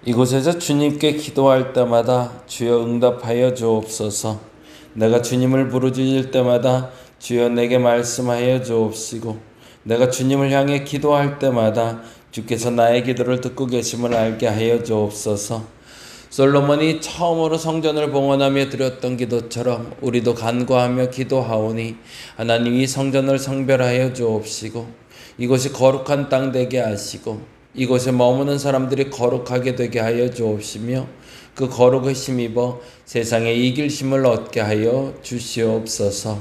이곳에서 주님께 기도할 때마다 주여 응답하여 주옵소서. 내가 주님을 부르짖을 때마다 주여 내게 말씀하여 주옵시고, 내가 주님을 향해 기도할 때마다 주께서 나의 기도를 듣고 계심을 알게 하여 주옵소서. 솔로몬이 처음으로 성전을 봉헌하며 드렸던 기도처럼 우리도 간구하며 기도하오니 하나님 이 성전을 성별하여 주옵시고, 이곳이 거룩한 땅 되게 하시고 이곳에 머무는 사람들이 거룩하게 되게 하여 주옵시며 그 거룩에 힘입어 세상에 이길 힘을 얻게 하여 주시옵소서.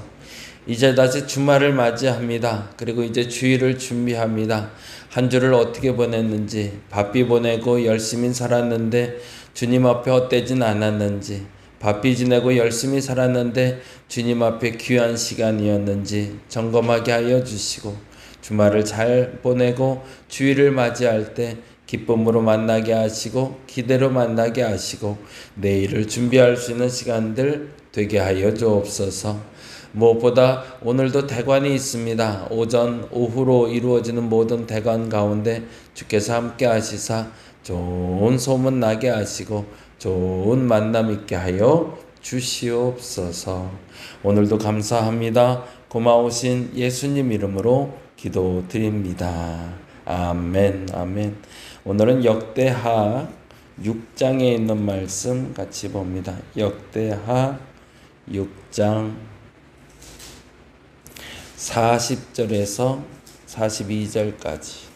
이제 다시 주말을 맞이합니다. 그리고 이제 주일을 준비합니다. 한 주를 어떻게 보냈는지, 바삐 보내고 열심히 살았는데 주님 앞에 헛되진 않았는지, 바삐 지내고 열심히 살았는데 주님 앞에 귀한 시간이었는지 점검하게 하여 주시고, 주말을 잘 보내고 주일을 맞이할 때 기쁨으로 만나게 하시고 기대로 만나게 하시고 내일을 준비할 수 있는 시간들 되게 하여 주옵소서. 무엇보다 오늘도 대관이 있습니다. 오전, 오후로 이루어지는 모든 대관 가운데 주께서 함께 하시사 좋은 소문 나게 하시고 좋은 만남 있게 하여 주시옵소서. 오늘도 감사합니다. 고마우신 예수님 이름으로 기도드립니다. 아멘, 아멘. 오늘은 역대하 6장에 있는 말씀 같이 봅니다. 역대하 6장 40절에서 42절까지.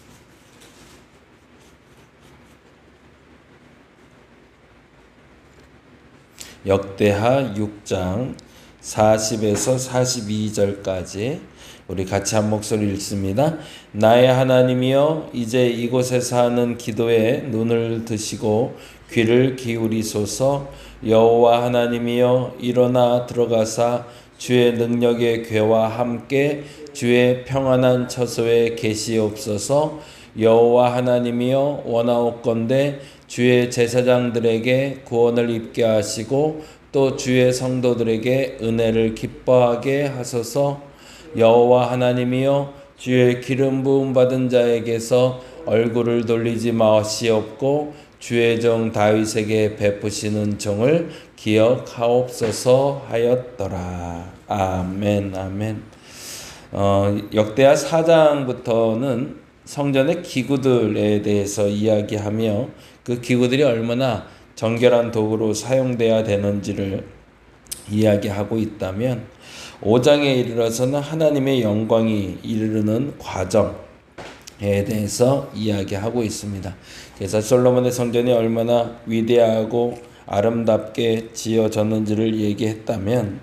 역대하 6장 40에서 42절까지 우리 같이 한 목소리 읽습니다. 나의 하나님이여, 이제 이곳에서 하는 기도에 눈을 드시고 귀를 기울이소서. 여호와 하나님이여, 일어나 들어가사 주의 능력의 궤와 함께 주의 평안한 처소에 계시옵소서. 여호와 하나님이여, 원하옵건대 주의 제사장들에게 구원을 입게 하시고 또 주의 성도들에게 은혜를 기뻐하게 하소서. 여호와 하나님이여, 주의 기름 부음 받은 자에게서 얼굴을 돌리지 마시옵고 주의 종 다윗에게 베푸시는 종을 기억하옵소서 하였더라. 아멘, 아멘. 역대하 4장부터는 성전의 기구들에 대해서 이야기하며 그 기구들이 얼마나 정결한 도구로 사용돼야 되는지를 이야기하고 있다면 5장에 이르러서는 하나님의 영광이 이르는 과정에 대해서 이야기하고 있습니다. 그래서 솔로몬의 성전이 얼마나 위대하고 아름답게 지어졌는지를 얘기했다면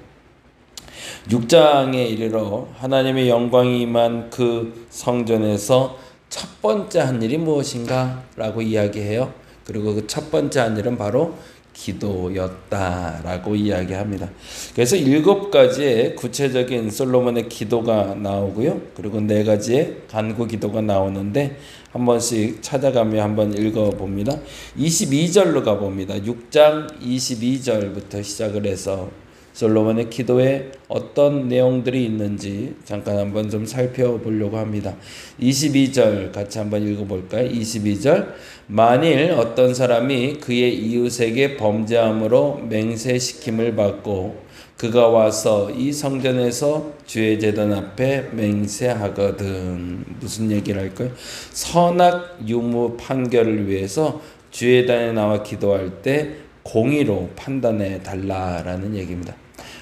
6장에 이르러 하나님의 영광이 임한 그 성전에서 첫 번째 한 일이 무엇인가 라고 이야기해요. 그리고 그 첫 번째 한 일은 바로 기도였다라고 이야기합니다. 그래서 7가지의 구체적인 솔로몬의 기도가 나오고요. 그리고 4가지의 간구 기도가 나오는데 한 번씩 찾아가며 한번 읽어봅니다. 22절로 가봅니다. 6장 22절부터 시작을 해서 솔로몬의 기도에 어떤 내용들이 있는지 잠깐 한번 좀 살펴보려고 합니다. 22절 같이 한번 읽어볼까요? 22절. 만일 어떤 사람이 그의 이웃에게 범죄함으로 맹세시킴을 받고 그가 와서 이 성전에서 주의 제단 앞에 맹세하거든. 무슨 얘기를 할까요? 선악 유무 판결을 위해서 주의 단에 나와 기도할 때 공의로 판단해 달라라는 얘기입니다.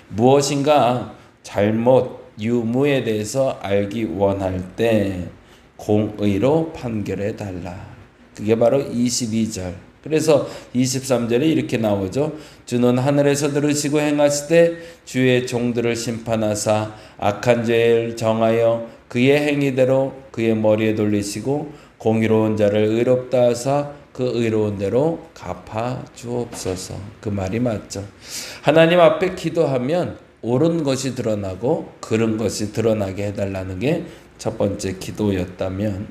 무엇인가 잘못 유무에 대해서 알기 원할 때 공의로 판결해 달라. 그게 바로 22절. 그래서 23절에 이렇게 나오죠. 주는 하늘에서 들으시고 행하시되 주의 종들을 심판하사 악한 죄를 정하여 그의 행위대로 그의 머리에 돌리시고 공의로운 자를 의롭다 하사 그 의로운 대로 갚아 주옵소서. 그 말이 맞죠. 하나님 앞에 기도하면 옳은 것이 드러나고 그른 것이 드러나게 해달라는 게 첫 번째 기도였다면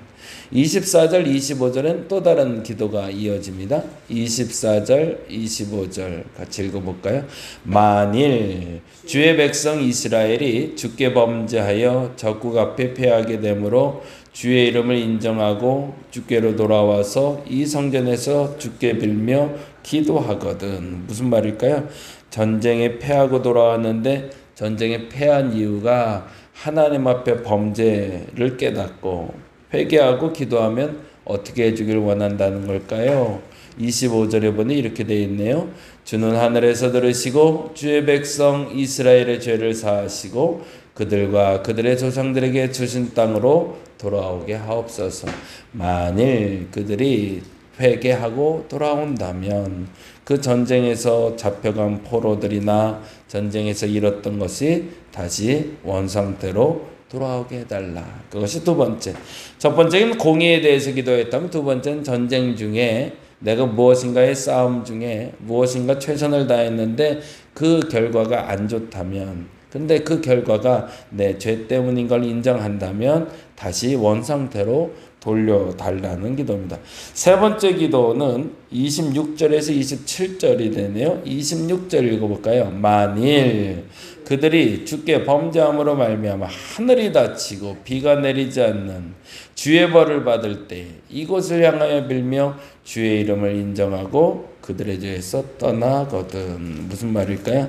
24절, 25절엔 또 다른 기도가 이어집니다. 24절, 25절 같이 읽어볼까요? 만일 주의 백성 이스라엘이 주께 범죄하여 적국 앞에 패하게 되므로 주의 이름을 인정하고 주께로 돌아와서 이 성전에서 주께 빌며 기도하거든. 무슨 말일까요? 전쟁에 패하고 돌아왔는데 전쟁에 패한 이유가 하나님 앞에 범죄를 깨닫고 회개하고 기도하면 어떻게 해주길 원한다는 걸까요? 25절에 보니 이렇게 되어 있네요. 주는 하늘에서 들으시고 주의 백성 이스라엘의 죄를 사하시고 그들과 그들의 조상들에게 주신 땅으로 돌아오게 하옵소서. 만일 그들이 회개하고 돌아온다면 그 전쟁에서 잡혀간 포로들이나 전쟁에서 잃었던 것이 다시 원상태로 돌아오게 해달라. 그것이 두 번째. 첫 번째는 공의에 대해서 기도했다면 두 번째는 전쟁 중에 내가 무엇인가의 싸움 중에 무엇인가 최선을 다했는데 그 결과가 안 좋다면, 근데 그 결과가 내 죄 때문인 걸 인정한다면 다시 원상태로 돌려달라는 기도입니다. 세 번째 기도는 26절에서 27절이 되네요. 26절 읽어볼까요? 만일 그들이 주께 범죄함으로 말미암아 하늘이 닫히고 비가 내리지 않는 주의 벌을 받을 때 이곳을 향하여 빌며 주의 이름을 인정하고 그들의 죄에서 떠나거든. 무슨 말일까요?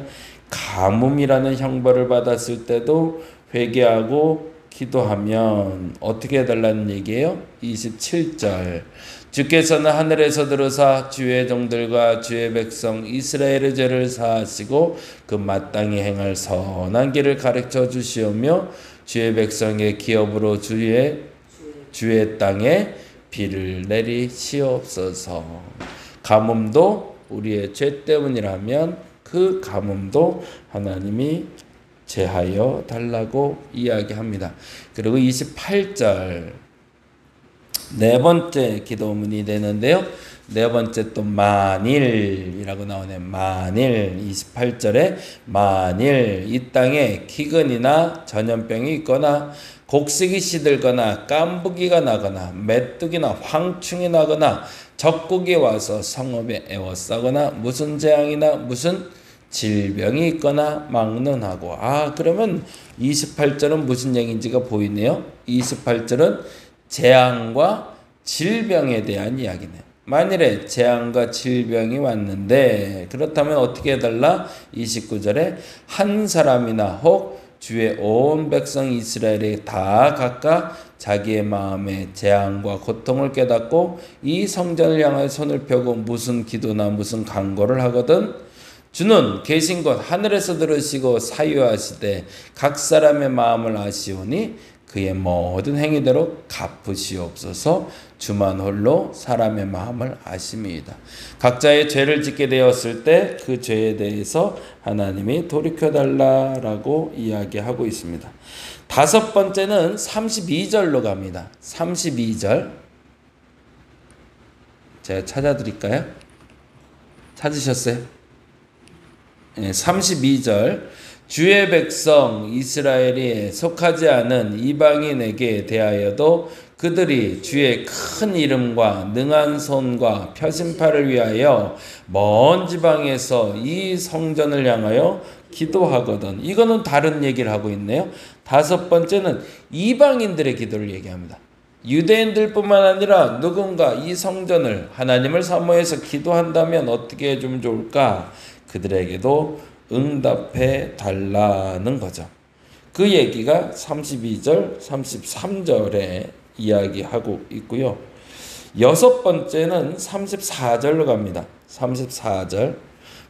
가뭄이라는 형벌을 받았을 때도 회개하고 기도하면 어떻게 해달라는 얘기예요? 27절. 주께서는 하늘에서 들으사 주의 종들과 주의 백성 이스라엘의 죄를 사하시고 그 마땅히 행할 선한 길을 가르쳐 주시오며 주의 백성의 기업으로 주의 땅에 비를 내리시옵소서. 가뭄도 우리의 죄 때문이라면 그 가뭄도 하나님이 제하여 달라고 이야기합니다. 그리고 28절 네 번째 기도문이 되는데요. 네 번째 또 만일이라고 나오네요. 만일 28절에 만일 이 땅에 기근이나 전염병이 있거나 곡식이 시들거나 깐부기가 나거나 메뚜기나 황충이 나거나 적국이 와서 성읍에 에워싸거나 무슨 재앙이나 무슨 질병이 있거나 막론하고. 그러면 28절은 무슨 얘기인지가 보이네요. 28절은 재앙과 질병에 대한 이야기네요. 만일에 재앙과 질병이 왔는데 그렇다면 어떻게 해달라? 29절에 한 사람이나 혹 주의 온 백성 이스라엘이 다 각각 자기의 마음에 재앙과 고통을 깨닫고 이 성전을 향하여 손을 펴고 무슨 기도나 무슨 간구를 하거든 주는 계신 곳 하늘에서 들으시고 사유하시되 각 사람의 마음을 아시오니 그의 모든 행위대로 갚으시옵소서. 주만 홀로 사람의 마음을 아심이다. 각자의 죄를 짓게 되었을 때 그 죄에 대해서 하나님이 돌이켜달라라고 이야기하고 있습니다. 다섯 번째는 32절로 갑니다. 32절 제가 찾아드릴까요? 찾으셨어요? 32절 주의 백성 이스라엘이 속하지 않은 이방인에게 대하여도 그들이 주의 큰 이름과 능한 손과 표심팔을 위하여 먼 지방에서 이 성전을 향하여 기도하거든. 이거는 다른 얘기를 하고 있네요. 다섯 번째는 이방인들의 기도를 얘기합니다. 유대인들뿐만 아니라 누군가 이 성전을 하나님을 사모해서 기도한다면 어떻게 해주면 좋을까? 그들에게도 응답해 달라는 거죠. 그 얘기가 32절, 33절에 이야기하고 있고요. 여섯 번째는 34절로 갑니다. 34절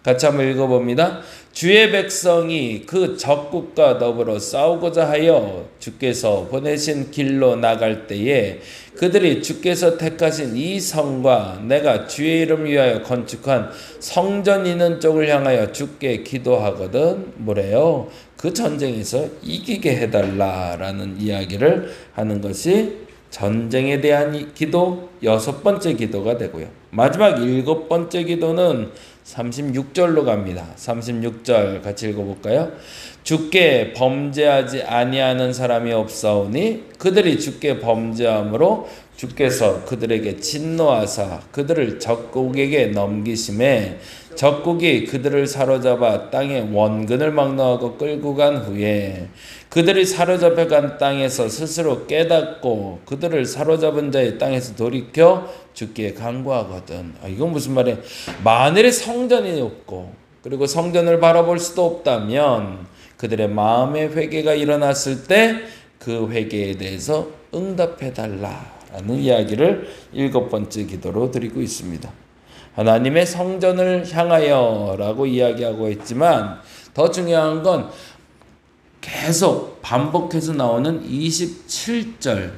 같이 한번 읽어봅니다. 주의 백성이 그 적국과 더불어 싸우고자 하여 주께서 보내신 길로 나갈 때에 그들이 주께서 택하신 이 성과 내가 주의 이름 위하여 건축한 성전 있는 쪽을 향하여 주께 기도하거든 뭐래요? 그 전쟁에서 이기게 해달라라는 이야기를 하는 것이 전쟁에 대한 기도 여섯 번째 기도가 되고요. 마지막 일곱 번째 기도는 36절로 갑니다. 36절 같이 읽어볼까요? 주께 범죄하지 아니하는 사람이 없사오니 그들이 주께 범죄함으로 주께서 그들에게 진노하사 그들을 적국에게 넘기심에 적국이 그들을 사로잡아 땅에 원근을 막론하고 끌고 간 후에 그들이 사로잡혀간 땅에서 스스로 깨닫고 그들을 사로잡은 자의 땅에서 돌이켜 죽기에 간구하거든. 이건 무슨 말이야? 만일에 성전이 없고 그리고 성전을 바라볼 수도 없다면 그들의 마음의 회개가 일어났을 때 그 회개에 대해서 응답해 달라라는 이야기를 7번째 기도로 드리고 있습니다. 하나님의 성전을 향하여라고 이야기하고 있지만 더 중요한 건 계속 반복해서 나오는 27절,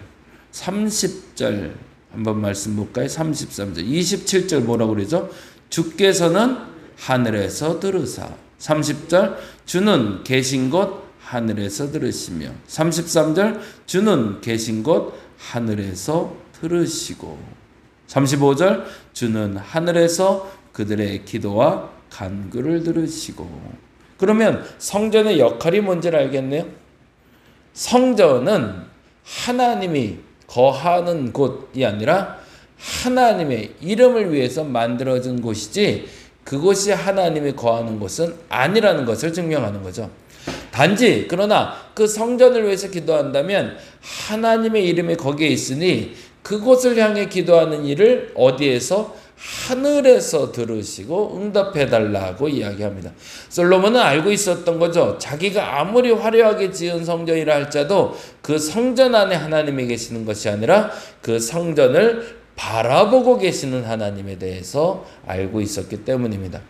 30절 한번 말씀 볼까요? 33절, 27절 뭐라고 그러죠? 주께서는 하늘에서 들으사. 30절 주는 계신 곳 하늘에서 들으시며 33절 주는 계신 곳 하늘에서 들으시고 35절 주는 하늘에서 그들의 기도와 간구를 들으시고. 그러면 성전의 역할이 뭔지를 알겠네요. 성전은 하나님이 거하는 곳이 아니라 하나님의 이름을 위해서 만들어진 곳이지 그곳이 하나님이 거하는 곳은 아니라는 것을 증명하는 거죠. 단지 그러나 그 성전을 위해서 기도한다면 하나님의 이름이 거기에 있으니 그곳을 향해 기도하는 일을 어디에서? 하늘에서 들으시고 응답해 달라고 이야기합니다. 솔로몬은 알고 있었던 거죠. 자기가 아무리 화려하게 지은 성전이라 할지라도 그 성전 안에 하나님이 계시는 것이 아니라 그 성전을 바라보고 계시는 하나님에 대해서 알고 있었기 때문입니다.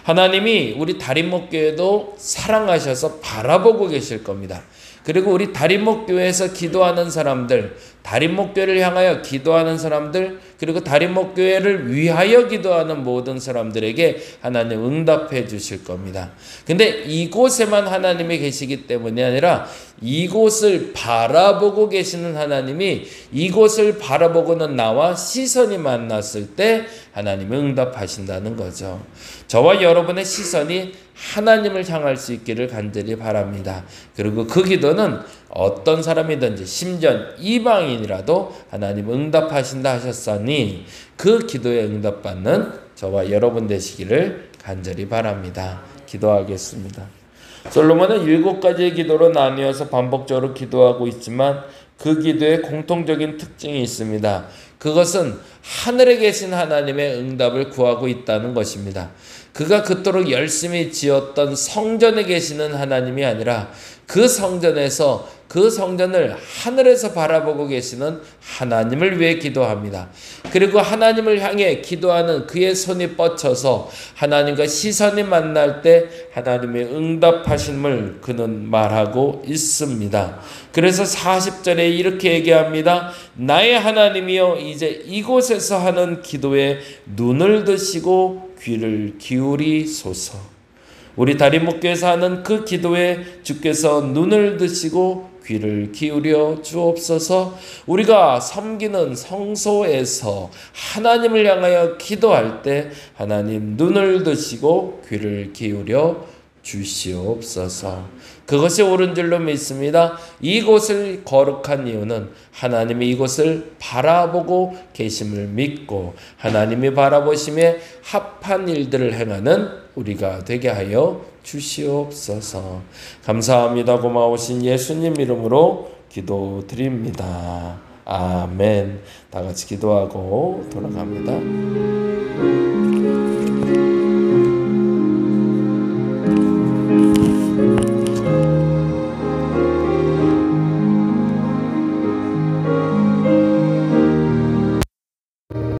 하나님이 우리 다림목교회도 사랑하셔서 바라보고 계실 겁니다. 그리고 우리 다림목교회에서 기도하는 사람들, 다림목교회를 향하여 기도하는 사람들, 그리고 다림목교회를 위하여 기도하는 모든 사람들에게 하나님 응답해 주실 겁니다. 근데 이곳에만 하나님이 계시기 때문이 아니라 이곳을 바라보고 계시는 하나님이 이곳을 바라보고는 나와 시선이 만났을 때 하나님이 응답하신다는 거죠. 저와 여러분의 시선이 하나님을 향할 수 있기를 간절히 바랍니다. 그리고 그 기도는 어떤 사람이든지 심지어 이방인이라도 하나님 응답하신다 하셨으니 그 기도에 응답받는 저와 여러분 되시기를 간절히 바랍니다. 기도하겠습니다. 솔로몬은 7가지의 기도로 나뉘어서 반복적으로 기도하고 있지만 그 기도에 공통적인 특징이 있습니다. 그것은 하늘에 계신 하나님의 응답을 구하고 있다는 것입니다. 그가 그토록 열심히 지었던 성전에 계시는 하나님이 아니라 그 성전에서 그 성전을 하늘에서 바라보고 계시는 하나님을 위해 기도합니다. 그리고 하나님을 향해 기도하는 그의 손이 뻗쳐서 하나님과 시선이 만날 때 하나님의 응답하심을 그는 말하고 있습니다. 그래서 40절에 이렇게 얘기합니다. 나의 하나님이여 이제 이곳에서 하는 기도에 눈을 드시고 귀를 기울이소서. 우리 다림목교에서 하는 그 기도에 주께서 눈을 드시고 귀를 기울여 주옵소서. 우리가 섬기는 성소에서 하나님을 향하여 기도할 때 하나님 눈을 드시고 귀를 기울여 주시옵소서. 그것이 옳은 줄로 믿습니다. 이곳을 거룩한 이유는 하나님이 이곳을 바라보고 계심을 믿고 하나님이 바라보심에 합한 일들을 행하는 우리가 되게 하여 주시옵소서. 감사합니다. 고마우신 예수님 이름으로 기도드립니다. 아멘. 다 같이 기도하고 돌아갑니다.